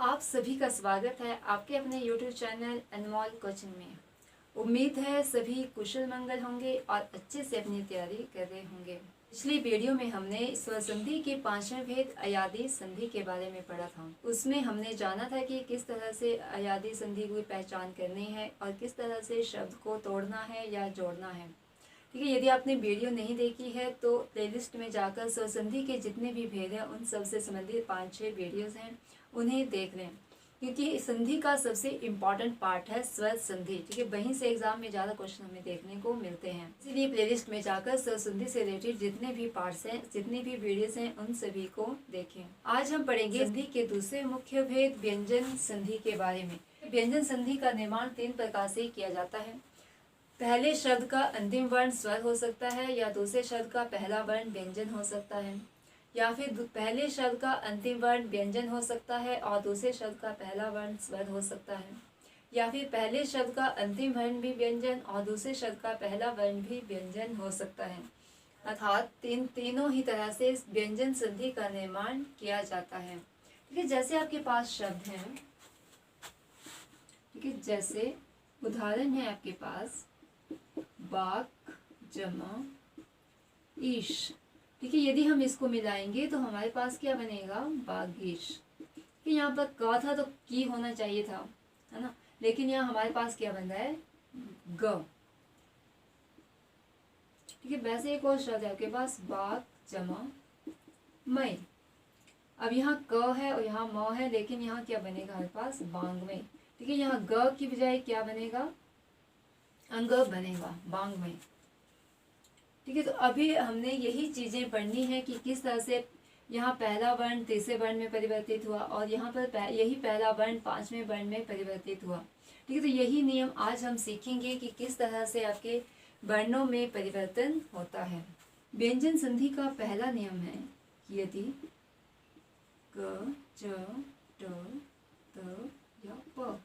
आप सभी का स्वागत है आपके अपने YouTube चैनल अनमोल कोचिंग में। उम्मीद है सभी कुशल मंगल होंगे और अच्छे से अपनी तैयारी कर रहे होंगे। पिछली वीडियो में हमने स्वर संधि के पांचवें भेद अयादी संधि के बारे में पढ़ा था। उसमें हमने जाना था कि किस तरह से अयादी संधि की पहचान करनी है और किस तरह से शब्द को तोड़ना है या जोड़ना है। ठीक है, यदि आपने वीडियो नहीं देखी है तो प्लेलिस्ट में जाकर स्वर संधि के जितने भी भेद हैं उन सब से संबंधित 5-6 वीडियोस हैं, उन्हें देख लें, क्योंकि संधि का सबसे इम्पॉर्टेंट पार्ट है स्वर संधि। ठीक है, वहीं से एग्जाम में ज़्यादा क्वेश्चन हमें देखने को मिलते हैं। इसीलिए प्लेलिस्ट में जाकर स्वर संधि से रिलेटेड जितने भी पार्ट्स हैं, जितनी भी वीडियोस हैं, उन सभी को देखें। आज हम पढ़ेंगे संधि के दूसरे मुख्य भेद व्यंजन संधि के बारे में। व्यंजन संधि का निर्माण 3 प्रकार से किया जाता है। पहले शब्द का अंतिम वर्ण स्वर हो सकता है, या दूसरे शब्द का पहला वर्ण व्यंजन हो सकता है, या फिर पहले शब्द का अंतिम वर्ण व्यंजन हो सकता है और दूसरे शब्द का पहला वर्ण स्वर हो सकता है, या फिर पहले शब्द का अंतिम वर्ण भी व्यंजन और दूसरे शब्द का पहला वर्ण भी व्यंजन हो सकता है। अर्थात तीनों ही तरह से व्यंजन संधि का निर्माण किया जाता है। ठीक है, जैसे आपके पास शब्द हैं, ठीक है, जैसे उदाहरण है आपके पास बाक जमा ईश। ठीक है, यदि हम इसको मिलाएंगे तो हमारे पास क्या बनेगा, बागीश। कि यहाँ पर क था तो की होना चाहिए था, है ना, लेकिन यहाँ हमारे पास क्या बन रहा है, ग। ठीक है, वैसे एक और शब्द है आपके पास बाक जमा मई। अब यहाँ क है और यहाँ म है, लेकिन यहाँ क्या बनेगा हमारे पास, बांगमई। ठीक है, यहाँ ग की बजाय क्या बनेगा, अंग बनेगा, बांगमई। ठीक है, तो अभी हमने यही चीजें पढ़नी है कि किस तरह से यहाँ पहला वर्ण तीसरे वर्ण में परिवर्तित हुआ और यहाँ पर यही पहला वर्ण 5वें वर्ण में परिवर्तित हुआ। ठीक है, तो यही नियम आज हम सीखेंगे कि किस तरह से आपके वर्णों में परिवर्तन होता है। व्यंजन संधि का पहला नियम है कि यदि क, च, ट, त या प,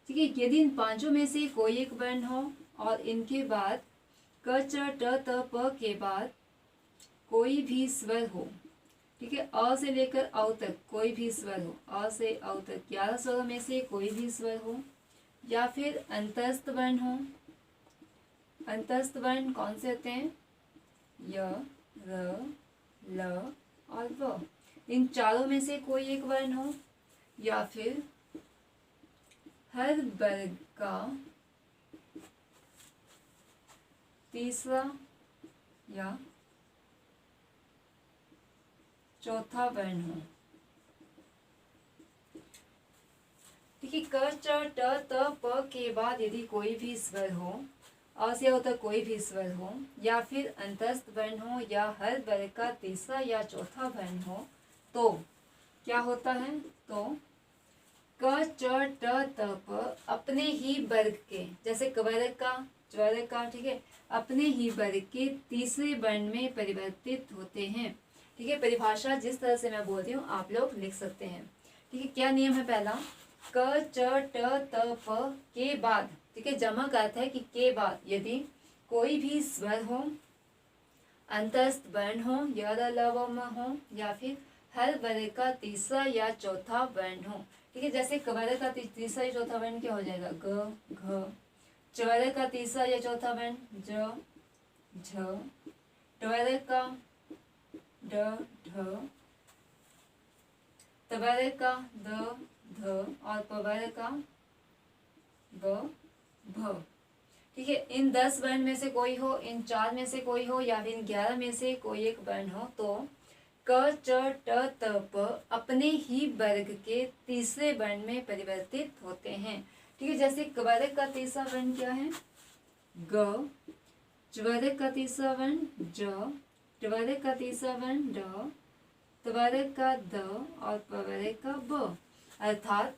ठीक है, यदि इन पांचों में से कोई एक वर्ण हो और इनके बाद क, च, ट, त, प के बाद कोई भी स्वर हो, ठीक है, अ से लेकर औ तक कोई भी स्वर हो, अ से औ तक 11 स्वरों में से कोई भी स्वर हो, या फिर अंतस्थ वर्ण हो। अंतस्थ वर्ण कौन से होते हैं, य, र, ल और व। इन चारों में से कोई एक वर्ण हो, या फिर हर वर्ग का तीसरा या चौथा वर्ण हो। ठीक है, क, च, ट, त, प के बाद यदि कोई भी स्वर हो, अ से हो तो कोई भी स्वर हो, या फिर अंतस्थ वर्ण हो, या हर वर्ग का तीसरा या चौथा वर्ण हो, तो क्या होता है, तो क, च, ट, त, प अपने ही वर्ग के, जैसे कवर्ग का, ज्वर्ग का, ठीक है, अपने ही वर्ग के तीसरे वर्ण में परिवर्तित होते हैं। ठीक है, परिभाषा जिस तरह से मैं बोल रही हूँ आप लोग लिख सकते हैं। ठीक है, क्या नियम है, पहला क, च, ट, त, प के बाद, ठीक है, जमा का अर्थ है कि के बाद यदि कोई भी स्वर हो, अंतस्थ वर्ण हो, य, र, ल, व, म हो, या फिर हर वर्ग का तीसरा या चौथा वर्ण हो। ठीक है, जैसे कवर्ग का तीसरा या चौथा वर्ण क्या हो जाएगा, ग, घ। चवर्ग का तीसरा या चौथा वर्ण ज, झ। टवर्ग का ड, ढ। तवर्ग का द, ध और पवर्ग का ब, भ। ठीक है, इन 10 वर्ण में से कोई हो, इन 4 में से कोई हो, या फिर इन 11 में से कोई एक वर्ण हो, तो क, च, ट, त, प अपने ही वर्ग के तीसरे वर्ण में परिवर्तित होते हैं। ठीक है, जैसे कवर्ग का तीसरा वर्ण क्या है, ग। ज्वर्ग का तीसरा वर्ण ज। टवर्ग का तीसरा वर्ण ड। तवर्ग का द और पवर्ग का ब। अर्थात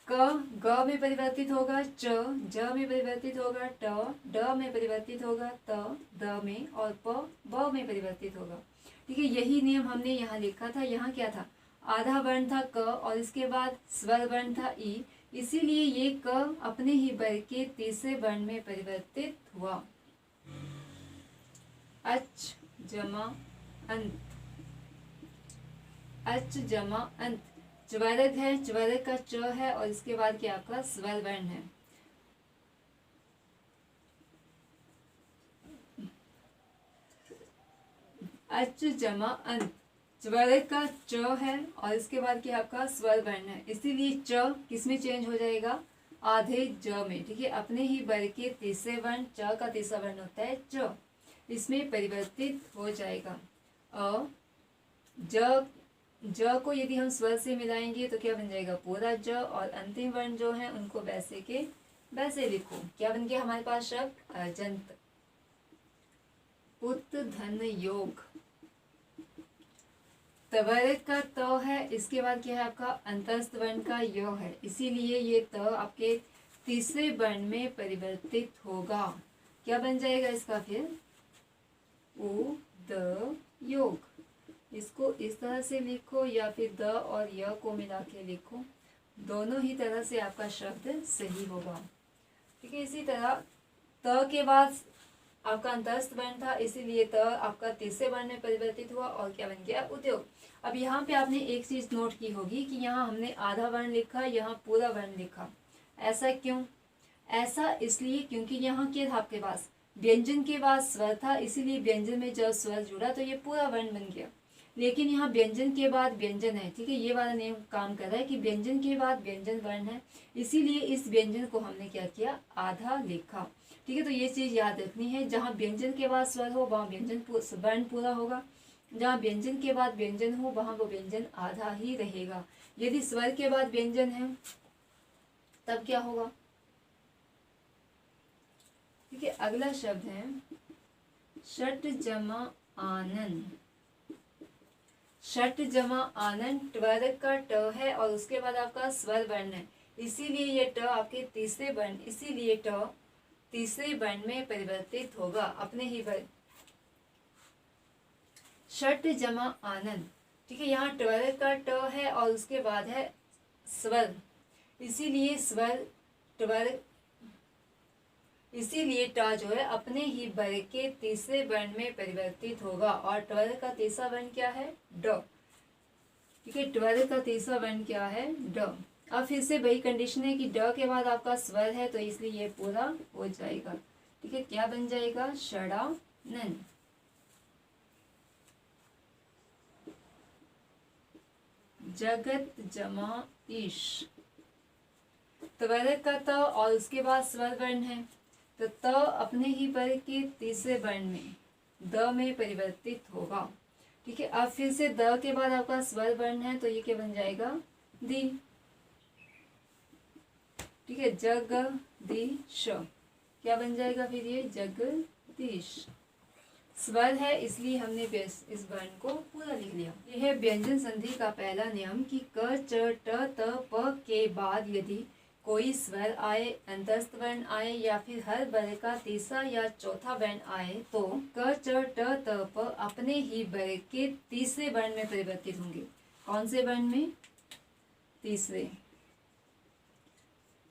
क ग में परिवर्तित होगा, च ज में परिवर्तित होगा, ट ड में परिवर्तित होगा, त द में, और प ब में परिवर्तित होगा। ठीक है, यही नियम हमने यहाँ लिखा था। यहाँ क्या था, आधा वर्ण था क और इसके बाद स्वर वर्ण था ई, इसीलिए ये क अपने ही वर्ग के तीसरे वर्ण में परिवर्तित हुआ। अच जमा अंत, अच जमा अंत च्वर्ग है, च्वर्ग का च है और इसके बाद क्या आपका स्वर वर्ण है। अच जमा अन, च्वर्ग का च है और इसके बाद क्या आपका स्वर वर्ण है, इसीलिए च किसमें चेंज हो जाएगा, आधे ज में। ठीक है, अपने ही वर्ग के तीसरे वर्ण च का तीसरा वर्ण होता है च, इसमें परिवर्तित हो जाएगा। अ ज को यदि हम स्वर से मिलाएंगे तो क्या बन जाएगा, पूरा ज, और अंतिम वर्ण जो है उनको वैसे के वैसे लिखो। क्या बन गया हमारे पास शब्द, अजंत। पुत धन योग, तवर्ग का त है, इसके बाद क्या है आपका अंतस्थ वर्ण का य है, इसीलिए ये त आपके तीसरे वर्ण में परिवर्तित होगा। क्या बन जाएगा इसका फिर, उ द योग। इसको इस तरह से लिखो या फिर द और य को मिला के लिखो, दोनों ही तरह से आपका शब्द सही होगा। ठीक है, इसी तरह त के बाद आपका अंतस्थ वर्ण था, इसीलिए त आपका तीसरे वर्ण में परिवर्तित हुआ और क्या बन गया, उद्योग। अब यहाँ पे आपने एक चीज नोट की होगी कि यहाँ हमने आधा वर्ण लिखा, यहाँ पूरा वर्ण लिखा। ऐसा क्यों, ऐसा इसलिए क्योंकि यहाँ क्या था आपके पास, व्यंजन के बाद स्वर था, इसीलिए व्यंजन में जब स्वर जुड़ा तो ये पूरा वर्ण बन गया। लेकिन यहाँ व्यंजन के बाद व्यंजन है, ठीक है, ये वाला नियम काम कर रहा है कि व्यंजन के बाद व्यंजन वर्ण है, इसीलिए इस व्यंजन को हमने क्या किया, आधा लिखा। ठीक है, तो ये चीज याद रखनी है, जहाँ व्यंजन के बाद स्वर हो वहाँ व्यंजन वर्ण पूरा होगा, जहाँ व्यंजन के बाद व्यंजन हो वहाँ वो व्यंजन आधा ही रहेगा। यदि स्वर के बाद व्यंजन है तब क्या होगा। ठीक है, अगला शब्द है षट जमा आनन। षट जमा आनन, ट्वर्ग का ट है और उसके बाद आपका स्वर वर्ण है, इसीलिए ये ट आपके तीसरे वर्ण, इसीलिए ट तीसरे वर्ण में परिवर्तित होगा अपने ही वर्ण। षट जमा आनंद, ठीक है, यहाँ ट्वर्ग का ट है और उसके बाद है स्वर, इसीलिए स्वर ट्वर्ग, इसीलिए ट जो है अपने ही वर्ग के तीसरे वर्ण में परिवर्तित होगा। और ट्वर्ग का तीसरा वर्ण क्या है, ड। ठीक है, ट्वर्ग का तीसरा वर्ण क्या है, ड। अब फिर से वही कंडीशन है कि ड के बाद आपका स्वर है तो इसलिए ये पूरा हो जाएगा। ठीक है, क्या बन जाएगा, षडानन। जगत जमा ईश, त्वर्ग का त और उसके बाद स्वर वर्ण है, तो त अपने ही वर्ग के तीसरे वर्ण में द में परिवर्तित होगा। ठीक है, अब फिर से द के बाद आपका स्वर वर्ण है तो ये क्या बन जाएगा, दी। ठीक है, जगदीश, क्या बन जाएगा फिर ये, जगदीश। स्वर है इसलिए हमने इस वर्ण को पूरा लिख लिया। यह है व्यंजन संधि का पहला नियम कि क च ट त प के बाद यदि कोई स्वर आए, अंतस्थ वर्ण आए या फिर हर वर्ग का तीसरा या चौथा वर्ण आए तो क च ट त प अपने ही वर्ग के तीसरे वर्ण में परिवर्तित होंगे। कौन से वर्ण में, तीसरे।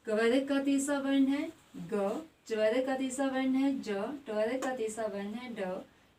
कवर्ग का तीसरा वर्ण है ग, च्वर्ग का तीसरा वर्ण है ज, ट्वर्ग का तीसरा वर्ण है ड,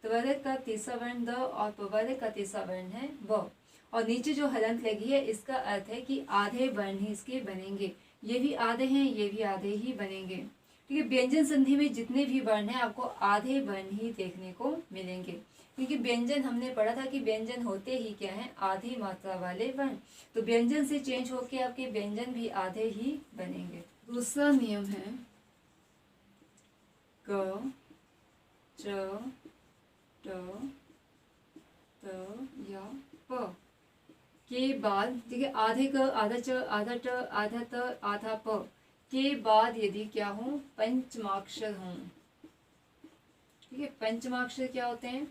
त्वर्ग का तीसरा वर्ण द और पवर्ग का तीसरा वर्ण है व। और नीचे जो हलंत लगी है इसका अर्थ है कि आधे वर्ण ही इसके बनेंगे, ये भी आधे हैं, ये भी आधे ही बनेंगे। ठीक है, व्यंजन संधि में जितने भी वर्ण हैं आपको आधे वर्ण ही देखने को मिलेंगे, क्योंकि व्यंजन हमने पढ़ा था कि व्यंजन होते ही क्या है, आधी मात्रा वाले वर्ण। तो व्यंजन से चेंज होके आपके व्यंजन भी आधे ही बनेंगे। दूसरा नियम है क च ट त या प के बाद, ठीक है, आधे क, आधा च, आधा ट, आधा त, आधा प के बाद यदि क्या हो, पंचमाक्षर हों। ठीक है, पंचमाक्षर क्या होते हैं,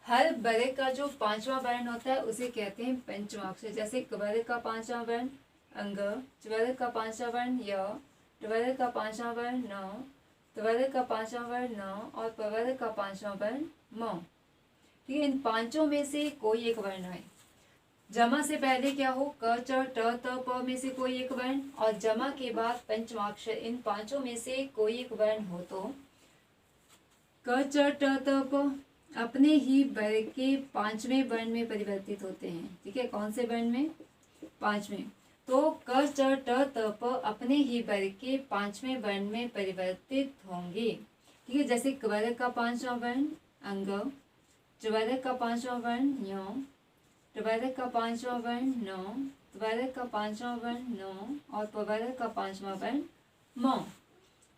हर वर्ग का जो पांचवा वर्ण होता है उसे कहते हैं पंचमाक्षर। जैसे कवर्ग का पांचवा वर्ण अंग, च्वर्ग का पांचवा वर्ण य, ट्वर्ग का पांचवा वर्ण न, त्वर्ग का पांचवा वर्ण न और पवर्ग का पांचवा वर्ण म। ठीक है, इन पांचों में से कोई एक वर्ण है। जमा से पहले क्या हो, क च ट त प में से कोई एक वर्ण, और जमा के बाद पंचमाक्षर, इन पांचों में से कोई एक वर्ण हो तो क च ट त प अपने ही वर्ग के पांचवें वर्ण में परिवर्तित होते हैं। ठीक है, कौन से वर्ण में, पांचवें। तो क च ट त प अपने ही वर्ग के पांचवें वर्ण में परिवर्तित होंगे। ठीक है, जैसे क वर्ग का पांचवा वर्ण अंग, च वर्ग का पांचवा वर्ण ञ, ट वर्ग का पांचवा वर्ण न, त वर्ग का पांचवा वर्ण न और प वर्ग का पांचवा वर्ण म।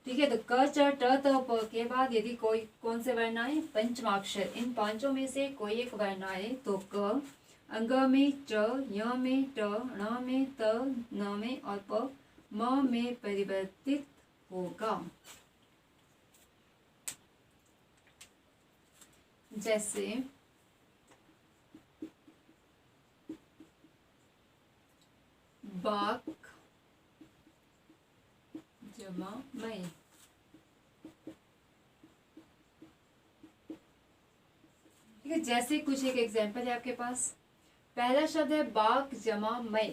ठीक है, तो क च ट त प के बाद यदि कोई कौन से वर्ण आए, पंचमाक्षर, इन पांचों में से कोई एक वर्ण आए तो क, अंग में च, य में ट, ण में त, न में और प म में परिवर्तित होगा। जैसे बाक जमा मई। ठीक है, जैसे कुछ एक एग्जाम्पल है आपके पास। पहला शब्द है बाक जमा मई।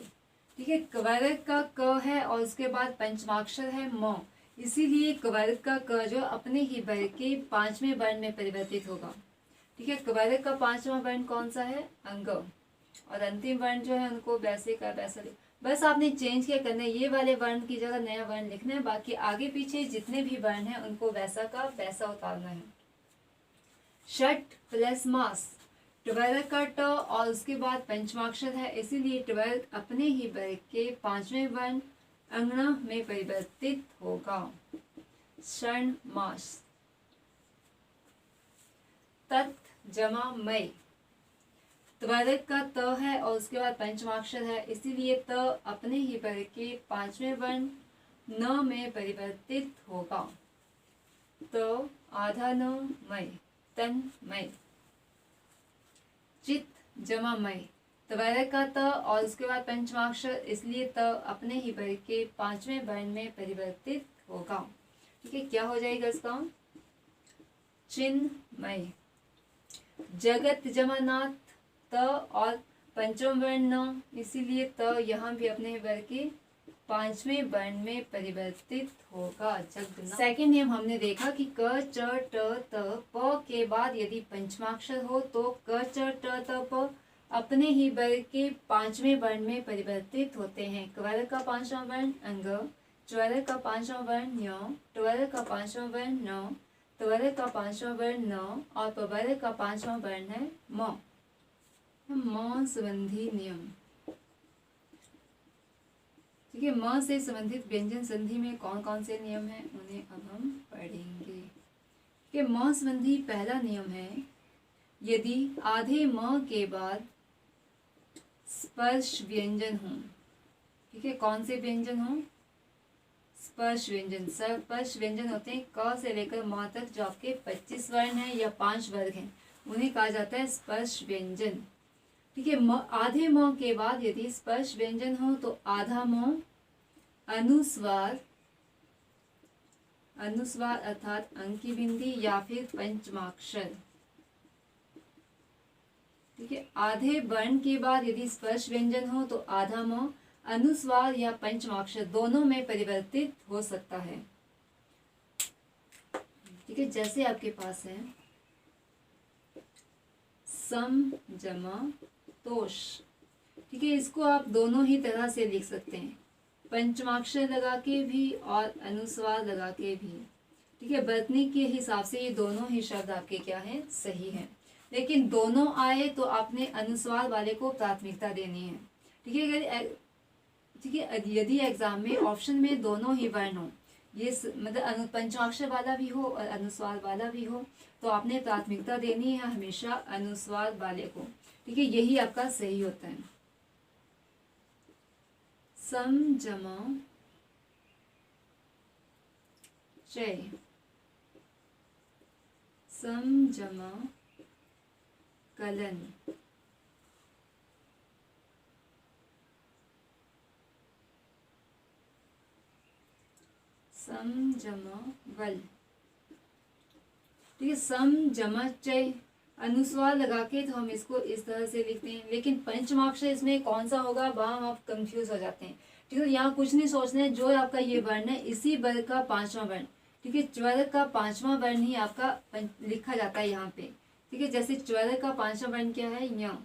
ठीक है, कवर्ग का क है और उसके बाद पंचमाक्षर है म, इसीलिए कवर्ग का क जो अपने ही वर्ग के पांचवें वर्ण में परिवर्तित होगा। ठीक है, कवर्ग का पांचवा वर्ण कौन सा है, अंग, और अंतिम वर्ण जो है उनको वैसे का वैसा, बस आपने चेंज क्या करना है, ये वाले वर्ण की जगह नया वर्ण लिखना है, बाकी आगे पीछे जितने भी वर्ण हैं उनको वैसा का वैसा उतारना है। षट प्लस मास, ट्वेल्व का ट और उसके बाद पंचमाक्षर है, इसीलिए ट्वेल्व अपने ही वर्ग के पांचवें वर्ण अंगना में परिवर्तित होगा। क्षण मास। तत् जमा मई, त्वरक का त है और उसके बाद पंचमाक्षर है, इसीलिए त अपने ही वर्ग के पांचवें वर्ण न में परिवर्तित होगा। त आधा न मई, तन मई। चित जमा मई, त्वरक का त और उसके बाद पंचमाक्षर, इसलिए त अपने ही वर्ग के पांचवें वर्ण में परिवर्तित होगा। ठीक है, क्या हो जाएगा इसका, चिन्मय। जगत जमा नाथ, त और पंचम वर्ण न, इसीलिए त यहाँ भी अपने वर्ग के पांचवें वर्ण में परिवर्तित होगा। सेकंड नियम हमने देखा कि क च ट त प के बाद यदि पंचमाक्षर हो तो क च ट त प अपने ही वर्ग के पांचवें वर्ण में परिवर्तित होते हैं। क वर्ग का पांचवा वर्ण अंग, च वर्ग का पांचवा वर्ण य, ट वर्ग का पांचवा वर्ण न, त वर्ग का पांचवा वर्ण न और प वर्ग का पांचवा वर्ण है म। म संबंधी नियम। ठीक है, म से संबंधित व्यंजन संधि में कौन कौन से नियम हैं उन्हें अब हम पढ़ेंगे। ठीक है, म संबंधी पहला नियम है, यदि आधे म के बाद स्पर्श व्यंजन हो। ठीक है, कौन से व्यंजन हो, स्पर्श व्यंजन। स्पर्श व्यंजन होते हैं क से लेकर म तक, जो आपके 25 वर्ण हैं या 5 वर्ग हैं, उन्हें कहा जाता है स्पर्श व्यंजन। ठीक है, आधे म के बाद यदि स्पर्श व्यंजन हो तो आधा म अनुस्वार, अनुस्वार अर्थात अंक की बिंदी या फिर पंचमाक्षर। ठीक है, आधे वर्ण के बाद यदि स्पर्श व्यंजन हो तो आधा म अनुस्वार या पंचमाक्षर दोनों में परिवर्तित हो सकता है। ठीक है, जैसे आपके पास है सम जमा तोष। ठीक है, इसको आप दोनों ही तरह से लिख सकते हैं, पंचमाक्षर लगा के भी और अनुस्वार लगा के भी। ठीक है, वर्तनी के हिसाब से ये दोनों ही शब्द आपके क्या हैं, सही हैं, लेकिन दोनों आए तो आपने अनुस्वार वाले को प्राथमिकता देनी है। ठीक है, यदि एग्जाम में ऑप्शन में दोनों ही वर्ण हो, ये मतलब पंचमाक्षर वाला भी हो और अनुस्वार वाला भी हो, तो आपने प्राथमिकता देनी है हमेशा अनुस्वार वाले को। ठीक है, यही आपका सही होता है। सम जमा चय, सम जमा कलन, सम जमा वल। ठीक है, सम जमा चय अनुस्वार लगा के तो हम इसको इस तरह से लिखते हैं, लेकिन पंचमाक्षर इसमें कौन सा होगा वहां आप कंफ्यूज हो जाते हैं। ठीक है, यहाँ कुछ नहीं सोचना है, जो आपका ये वर्ण है इसी वर्ग का पांचवा वर्ण। ठीक है, च्वर्ग का पांचवा वर्ण ही आपका लिखा जाता है यहाँ पे। ठीक है, जैसे च्वर्ग का पांचवा वर्ण क्या है, य।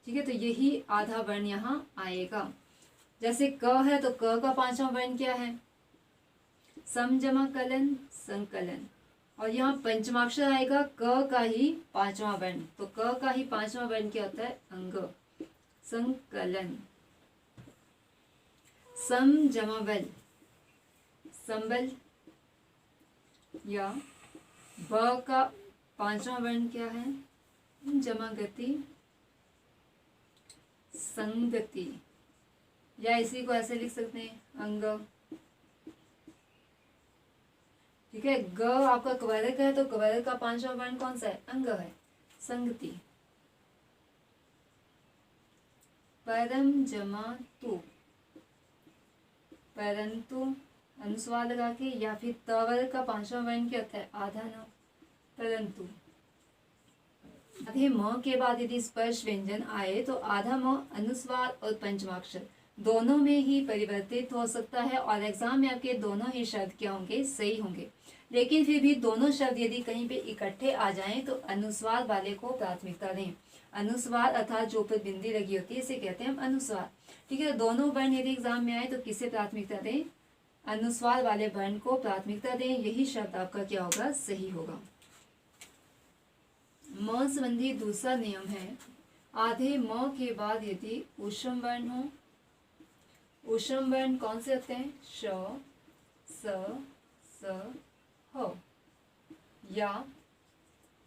ठीक है, तो यही आधा वर्ण यहाँ आएगा। जैसे क है तो क का पांचवा वर्ण क्या है? सम जमा कलन संकलन। और यहाँ पंचमाक्षर आएगा क का ही पांचवा वर्ण, तो क का ही पांचवा वर्ण क्या होता है? अंग। संकलन। सम जमा बल संबल। या ब का पांचवा वर्ण क्या है? जमा गति संगति। या इसी को ऐसे लिख सकते हैं अंग। ठीक है, ग आपका कवरक है तो कवरक का पांचवा वर्ण कौन सा है? अंग है, संगति। परम जमा तु परंतु अनुस्वार लगा के, या फिर तवर का पांचवा वर्ण क्या होता है? आधा न। परंतु। आधे म के बाद यदि स्पर्श व्यंजन आए तो आधा म अनुस्वार और पंचमाक्षर दोनों में ही परिवर्तित हो सकता है, और एग्जाम में आपके दोनों ही शब्द क्या होंगे? सही होंगे। लेकिन फिर भी दोनों शब्द यदि कहीं पे इकट्ठे आ जाएं तो अनुस्वार वाले को प्राथमिकता दें। अनुस्वार अर्थात जो पर बिंदी लगी होती है इसे कहते हैं हम अनुस्वार। ठीक है, दोनों वर्ण यदि एग्जाम में आए तो किसे प्राथमिकता दें? अनुस्वार वाले वर्ण को प्राथमिकता दें। यही शब्द आपका क्या होगा? सही होगा। म संबंधी दूसरा नियम है, आधे म के बाद यदि ऊष्म वर्ण हो, ऊष्म वर्ण कौन से होते हैं? श, स, हो, या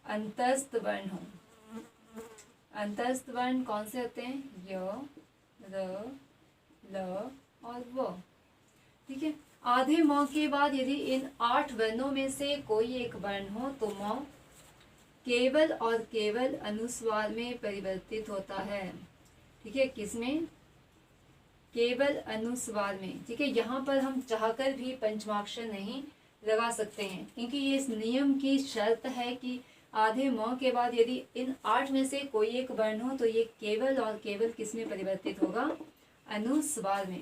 अंतस्थ वर्ण हो। अंतस्थ वर्ण कौन से होते हैं? य, र, ल और व। ठीक है, आधे म के बाद यदि इन 8 वर्णों में से कोई एक वर्ण हो तो म केवल और केवल अनुस्वार में परिवर्तित होता है। ठीक है, किसमें? केवल अनुस्वार में। ठीक है, यहाँ पर हम चाहकर भी पंचमाक्षर नहीं लगा सकते हैं, क्योंकि ये इस नियम की शर्त है कि आधे म के बाद यदि इन 8 में से कोई एक वर्ण हो तो ये केवल और केवल किसमें परिवर्तित होगा? अनुस्वार में।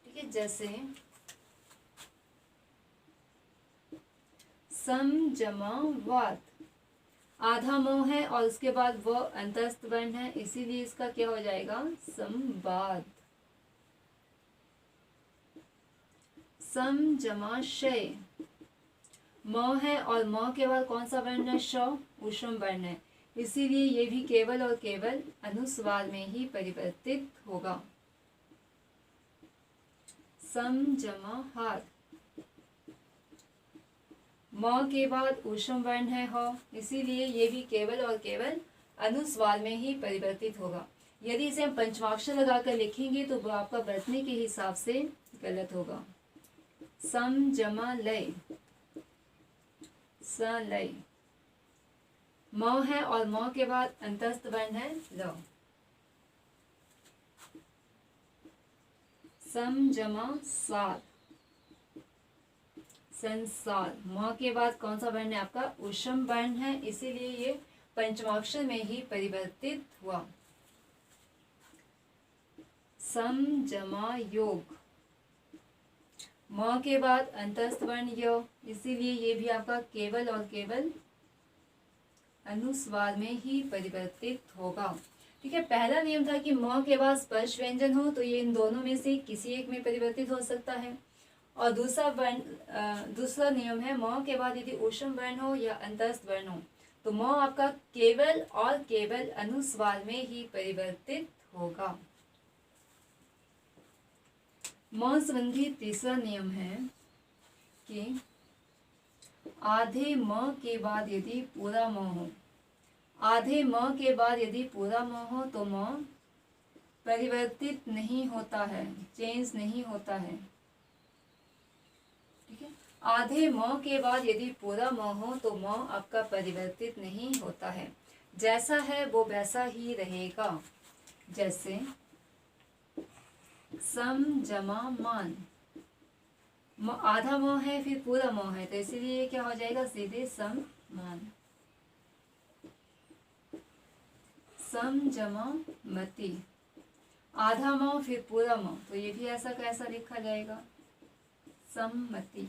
ठीक है, जैसे सम जमा वात, आधा म है और उसके बाद वो अंतस्थ वर्ण है, इसीलिए इसका क्या हो जाएगा? संवाद। सम जमा शय, म है और म के बाद कौन सा वर्ण है? श, ऊष्म वर्ण है, इसीलिए ये भी केवल और केवल अनुस्वार में ही परिवर्तित होगा। सम जमा हार, म के बाद ऊष्म वर्ण है ह, इसीलिए ये भी केवल और केवल अनुस्वार में ही परिवर्तित होगा। यदि इसे हम पंचमाक्षर लगाकर लिखेंगे तो वो आपका बरतने के हिसाब से गलत होगा। सम जमा लय, सलय, म है और म के बाद अंतस्थ वर्ण है ल। सम जमा सार, संसार, म के बाद कौन सा वर्ण है आपका? ऊष्म वर्ण है, इसीलिए ये पंचमाक्षर में ही परिवर्तित हुआ। सम जमा योग, म के बाद अंतस्थ वर्ण य, इसीलिए ये भी आपका केवल और केवल अनुस्वार में ही परिवर्तित होगा। ठीक है, पहला नियम था कि म के बाद स्पर्श व्यंजन हो तो ये इन दोनों में से किसी एक में परिवर्तित हो सकता है, और दूसरा नियम है म के बाद यदि ऊष्म वर्ण हो या अंतस्थ वर्ण हो तो म आपका केवल और केवल अनुस्वार में ही परिवर्तित होगा। म संबंधी तीसरा नियम है कि आधे म के बाद यदि पूरा म हो, आधे म के बाद यदि पूरा म हो तो म परिवर्तित नहीं होता है, चेंज नहीं होता है। ठीक है, आधे म के बाद यदि पूरा म हो तो म आपका परिवर्तित नहीं होता है, जैसा है वो वैसा ही रहेगा। जैसे सम जमा मान, आधा म है फिर पूरा म है, तो इसीलिए क्या हो जाएगा? सीधे सम मान। सम जमा मति, आधा म फिर पूरा म, तो ये भी ऐसा कैसा लिखा जाएगा? सम्मति।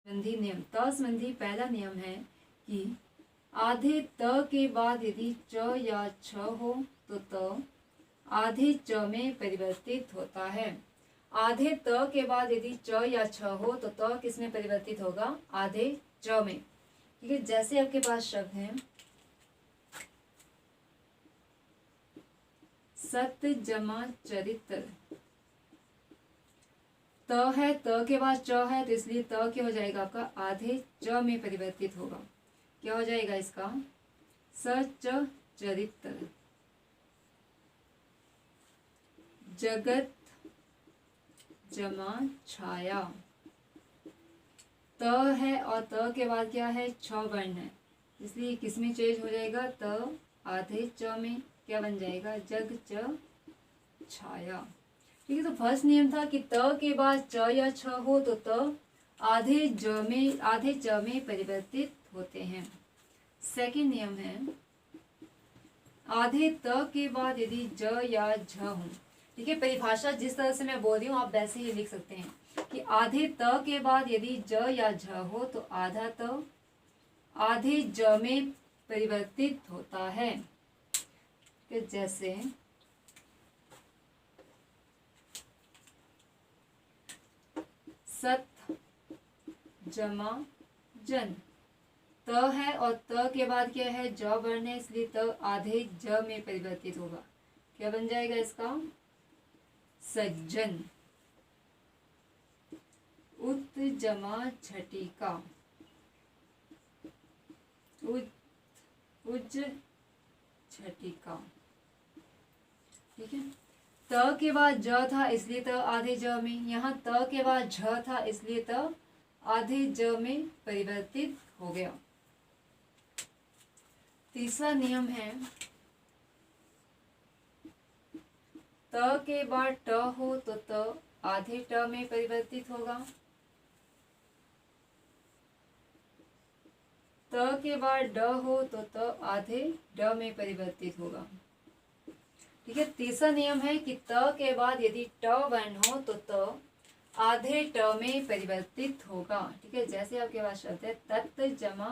संबंधी नियम, त संबंधी पहला नियम है कि आधे त के बाद यदि च या छ हो तो त आधे च में परिवर्तित होता है। आधे त के बाद यदि च या छ हो तो त किस में परिवर्तित होगा? आधे च में। ठीक है, जैसे आपके पास शब्द है सत्य जमा चरित्र। त है, त के बाद च है तो इसलिए त क्या हो जाएगा आपका? आधे च में परिवर्तित होगा। क्या हो जाएगा इसका? सच चरित्र। जगत जमा छाया। त है और त के बाद क्या है? छ वर्ण है, इसलिए किस में चेंज हो जाएगा? त आधे च में क्या बन जाएगा? जग च छाया। ठीक है, तो फर्स्ट नियम था कि त के बाद च या छ हो तो त आधे च में परिवर्तित होते हैं। सेकंड नियम है आधे त के बाद यदि ज या झ हो। ठीक है, परिभाषा जिस तरह से मैं बोल रही हूँ आप वैसे ही लिख सकते हैं कि आधे त के बाद यदि ज या झ हो तो आधा त आधे ज में परिवर्तित होता है। कि जैसे सत जमा जन। त है और त के बाद क्या है? ज वर्ण है, इसलिए त आधे ज में परिवर्तित होगा। क्या बन जाएगा इसका? सज्जन। उत जमा झटिका। उज झटिका। ठीक है, त के बाद ज था इसलिए त आधे ज में, यहाँ त के बाद झ था इसलिए त आधे ज में परिवर्तित हो गया। तीसरा नियम है त के बाद ट हो तो त आधे ट में परिवर्तित होगा। त के बाद ड हो तो त आधे ड में परिवर्तित होगा। ठीक है, तीसरा नियम है कि त के बाद यदि ट वर्ण हो तो त आधे ट में परिवर्तित होगा। ठीक है, जैसे आपके पास शब्द है तत् जमा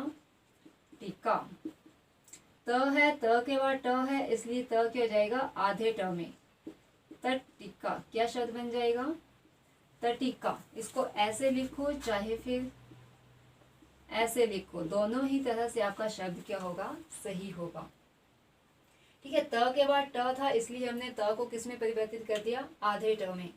टीका। त है, त के बाद ट है, इसलिए त क्या हो जाएगा? आधे ट में। तटिका क्या शब्द बन जाएगा? तटिका। इसको ऐसे लिखो चाहे फिर ऐसे लिखो, दोनों ही तरह से आपका शब्द क्या होगा? सही होगा। ठीक है, त के बाद ट था इसलिए हमने त को किस में परिवर्तित कर दिया? आधे ट में।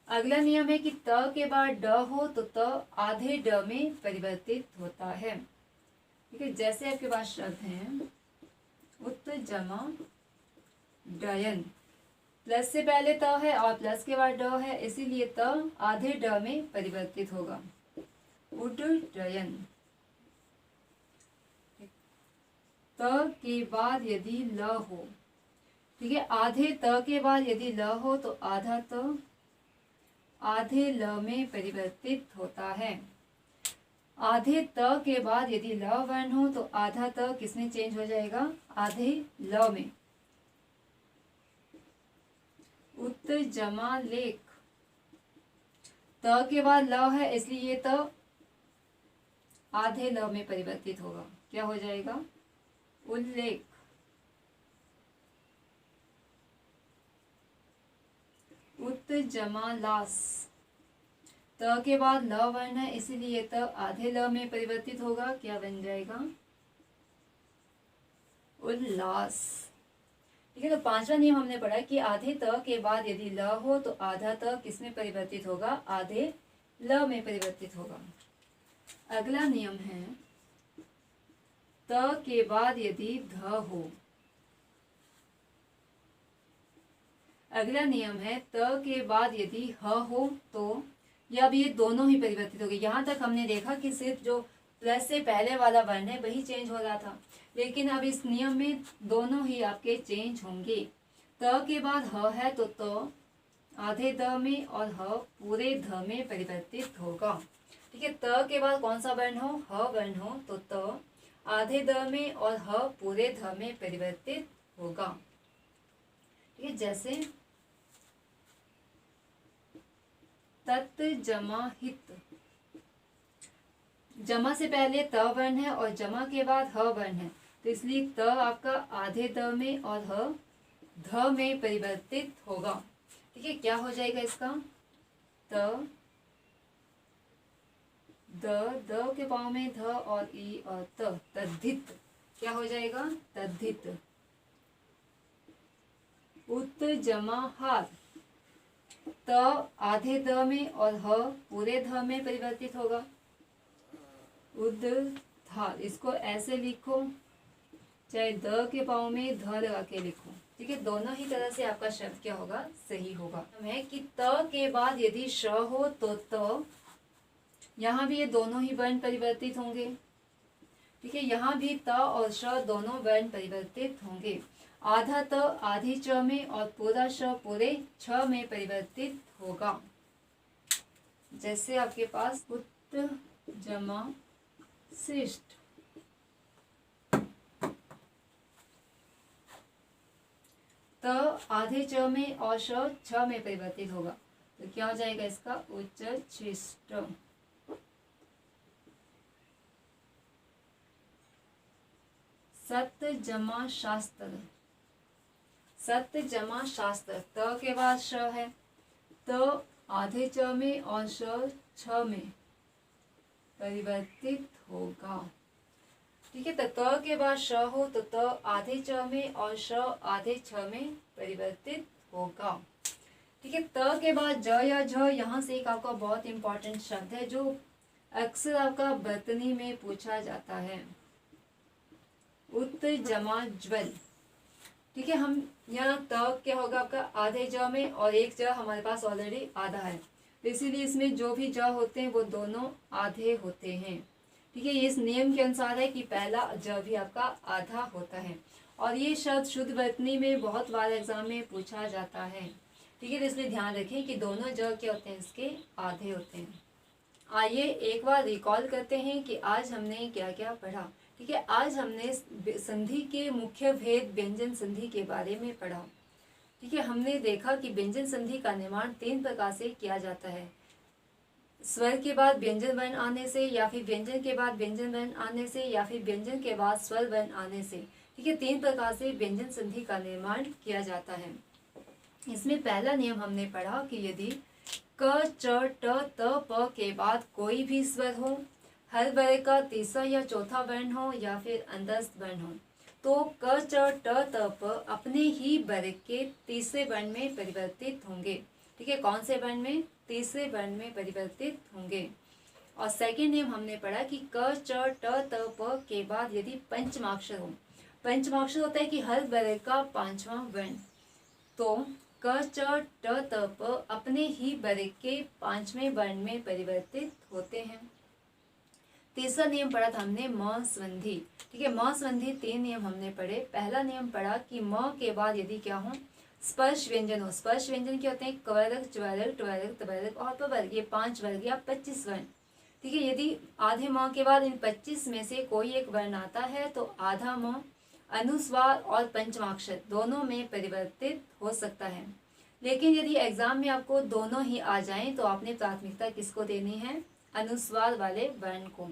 अगला नियम है कि त के बाद ड हो तो त आधे ड में परिवर्तित होता है। ठीक है, जैसे आपके पास शब्द है उत जमा डयन। प्लस से पहले त है और प्लस के बाद ड है, इसीलिए त आधे ड में परिवर्तित होगा। उड्डयन। त के बाद यदि ल हो। ठीक है, आधे त के बाद यदि ल हो तो आधा त आधे ल में परिवर्तित होता है। आधे त के बाद यदि ल वर्ण हो तो आधा त किस में चेंज हो जाएगा? आधे ल में। उत जमा लेख। त के बाद ल है इसलिए ये त आधे ल में परिवर्तित होगा। क्या हो जाएगा? उल्लेख। उत जमा लास। त के बाद ल वर्ण है इसीलिए त आधे ल में परिवर्तित होगा। क्या बन जाएगा? उल्लास। ठीक है, तो पांचवा नियम हमने पढ़ा कि आधे त के बाद यदि ल हो तो आधा त किस में परिवर्तित होगा? आधे ल में परिवर्तित होगा। अगला नियम है त के बाद यदि ध हो। अगला नियम है त के बाद यदि ह हो तो या अब ये दोनों ही परिवर्तित हो गए। यहाँ तक हमने देखा कि सिर्फ जो प्लस से पहले वाला वर्ण है वही चेंज हो रहा था, लेकिन अब इस नियम में दोनों ही आपके चेंज होंगे। त के बाद ह है तो त आधे द में और ह पूरे ध में परिवर्तित होगा। ठीक है, त के बाद कौन सा वर्ण हो? ह वर्ण हो तो त आधे द में और ह पूरे ध में परिवर्तित होगा। ठीक है, जैसे तत् जमा हित। जमा से पहले त वर्ण है और जमा के बाद ह वर्ण है, तो इसलिए त आपका आधे द में और ह ध में परिवर्तित होगा। ठीक है, क्या हो जाएगा इसका? त द के पाँव में ध और ई और त, तद्धित। क्या हो जाएगा? तद्धित। उत जमा हार, त आधे द में और ह पूरे ध में परिवर्तित होगा। उद धार, इसको ऐसे लिखो, चाहे द के पाँव में ध लगा के लिखो। ठीक है, दोनों ही तरह से आपका शब्द क्या होगा? सही होगा। है कि त के बाद यदि श हो तो त, यहाँ भी ये दोनों ही वर्ण परिवर्तित होंगे। ठीक है, यहाँ भी त और श दोनों वर्ण परिवर्तित होंगे। आधा त आधी च में और पूरा श पूरे छ में परिवर्तित होगा। जैसे आपके पास उत जमा शिष्ट, त आधे च में और श छ में परिवर्तित होगा। तो क्या हो जाएगा इसका? उच्च शिष्ट। सत्य जमा शास्त्र, सत्य जमा शास्त्र, त के बाद श है, त आधे च में और श छ में परिवर्तित होगा। ठीक है, तो त के बाद श हो तो त आधे च में और श आधे छ में परिवर्तित होगा। ठीक है, त के बाद ज या झ, यहाँ से एक आपका बहुत इंपॉर्टेंट शब्द है जो अक्सर आपका बर्तनी में पूछा जाता है, उत जमा ज्वल। ठीक है, हम यहाँ त क्या होगा आपका? आधे ज में और एक ज हमारे पास ऑलरेडी आधा है, तो इसीलिए इसमें जो भी ज होते हैं वो दोनों आधे होते हैं। ठीक है, ये इस नियम के अनुसार है कि पहला ज भी आपका आधा होता है, और ये शब्द शुद्ध वर्तनी में बहुत बार एग्जाम में पूछा जाता है। ठीक है, तो इसलिए ध्यान रखें कि दोनों ज क्या होते हैं? इसके आधे होते हैं। आइए एक बार रिकॉल करते हैं कि आज हमने क्या क्या पढ़ा। ठीक है, आज हमने संधि के मुख्य भेद व्यंजन संधि के बारे में पढ़ा। ठीक है, हमने देखा कि व्यंजन संधि का निर्माण 3 प्रकार से किया जाता है, स्वर के बाद व्यंजन वर्ण आने से, या फिर व्यंजन के बाद व्यंजन वर्ण आने से, या फिर व्यंजन के बाद स्वर वर्ण आने से। ठीक है, 3 प्रकार से व्यंजन संधि का निर्माण किया जाता है। इसमें पहला नियम हमने पढ़ा कि यदि क च ट त प के बाद कोई भी स्वर हो, हर वर्ग का तीसरा या चौथा वर्ण हो, या फिर अंतस्थ वर्ण हो, तो क च ट त प अपने ही वर्ग के तीसरे वर्ण में परिवर्तित होंगे। ठीक है, कौन से वर्ण में? तीसरे वर्ण में परिवर्तित होंगे। और सेकंड नियम हमने पढ़ा कि क च ट त प के बाद यदि पंचमाक्षर हो, पंचमाक्षर होता है कि हर वर्ग का 5वां वर्ण, तो क च ट त प अपने ही वर्ग के 5वें वर्ण में परिवर्तित होते हैं। तीसरा नियम पढ़ा था हमने म संधि। ठीक है, म संधि 3 नियम हमने पढ़े। पहला नियम पढ़ा कि म के बाद यदि क्या हो? स्पर्श व्यंजन हो। स्पर्श व्यंजन क्या होते हैं? कवर्ग, च्वर्ग, ट्वर्ग, तवर्ग और पवर्ग, ये 5 वर्ग या 25 वर्ण। ठीक है, यदि आधे म के बाद इन 25 में से कोई एक वर्ण आता है तो आधा म अनुस्वार और पंचमाक्षर दोनों में परिवर्तित हो सकता है। लेकिन यदि एग्जाम में आपको दोनों ही आ जाएं तो आपने प्राथमिकता किसको देनी है? अनुस्वार वाले वर्ण को।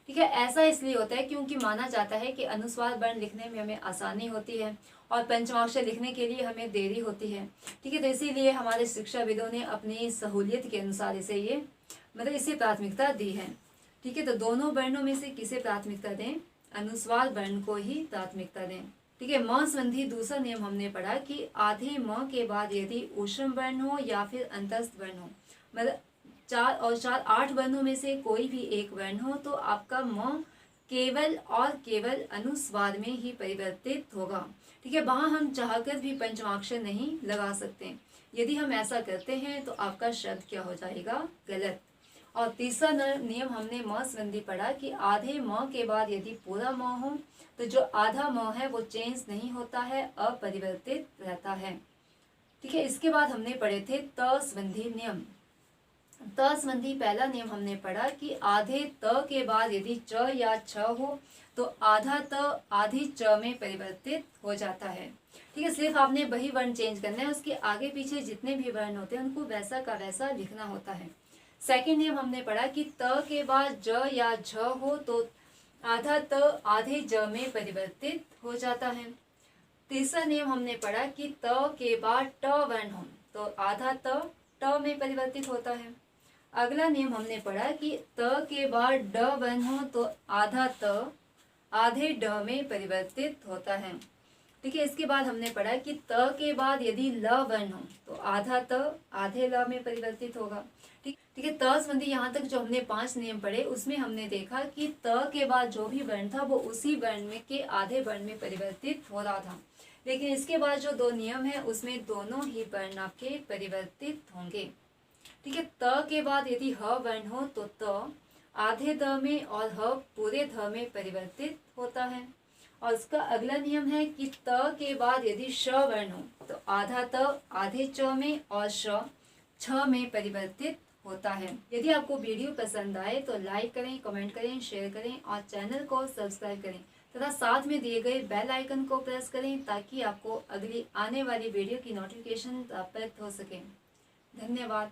ठीक है, ऐसा इसलिए होता है क्योंकि माना जाता है कि अनुस्वार वर्ण लिखने में हमें आसानी होती है और पंचमाक्षर लिखने के लिए हमें देरी होती है। ठीक है, तो इसीलिए हमारे शिक्षाविदों ने अपनी सहूलियत के अनुसार इसे प्राथमिकता दी है। ठीक है, तो दोनों वर्णों में से किसे प्राथमिकता दें? अनुस्वार वर्ण को ही प्राथमिकता दें। ठीक है, म संधि दूसरा नियम हमने पढ़ा कि आधे म के बाद यदि ऊष्म वर्ण हो या फिर अंतस्थ वर्ण हो, मतलब 4 और 4 8 वर्णों में से कोई भी एक वर्ण हो, तो आपका म केवल और केवल अनुस्वार में ही परिवर्तित होगा। ठीक है, वहां हम चाहकर भी पंचमाक्षर नहीं लगा सकते। यदि हम ऐसा करते हैं तो आपका शब्द क्या हो जाएगा? गलत। और तीसरा नियम हमने म संधि पढ़ा कि आधे म के बाद यदि पूरा म हो तो जो आधा म है वो चेंज नहीं होता है, अपरिवर्तित रहता है। ठीक है, इसके बाद हमने पढ़े थे त संधि नियम। त संधि पहला नियम हमने पढ़ा कि आधे त के बाद यदि च या छ हो तो आधा त आधी च में परिवर्तित हो जाता है। ठीक है, सिर्फ आपने वही वर्ण चेंज करना है, उसके आगे पीछे जितने भी वर्ण होते हैं उनको वैसा का वैसा लिखना होता है। सेकंड नियम हमने पढ़ा कि त के बाद ज या झ हो तो आधा त आधे ज में परिवर्तित हो जाता है। तीसरा नियम हमने पढ़ा कि त के बाद ट वर्ण हो तो आधा त में परिवर्तित होता है। अगला नियम हमने पढ़ा कि त के बाद ड वर्ण हो तो आधा त आधे ड में परिवर्तित होता है। ठीक है, इसके बाद हमने पढ़ा कि त के बाद यदि ल वर्ण हो तो आधा त आधे ल में परिवर्तित होगा। ठीक है, त संबंधी यहाँ तक जो हमने 5 नियम पढ़े उसमें हमने देखा कि त के बाद जो भी वर्ण था वो उसी वर्ण में के आधे वर्ण में परिवर्तित हो रहा था। लेकिन इसके बाद जो 2 नियम है उसमें दोनों ही वर्ण आपके परिवर्तित होंगे। ठीक है, त के बाद यदि ह वर्ण हो तो त आधे द में और ह पूरे ध में परिवर्तित होता है। और उसका अगला नियम है कि त के बाद यदि श वर्ण हो तो आधा त आधे च में और श छ में परिवर्तित होता है। यदि आपको वीडियो पसंद आए तो लाइक करें, कमेंट करें, शेयर करें और चैनल को सब्सक्राइब करें तथा साथ में दिए गए बेल आइकन को प्रेस करें ताकि आपको अगली आने वाली वीडियो की नोटिफिकेशन प्राप्त हो सके। धन्यवाद।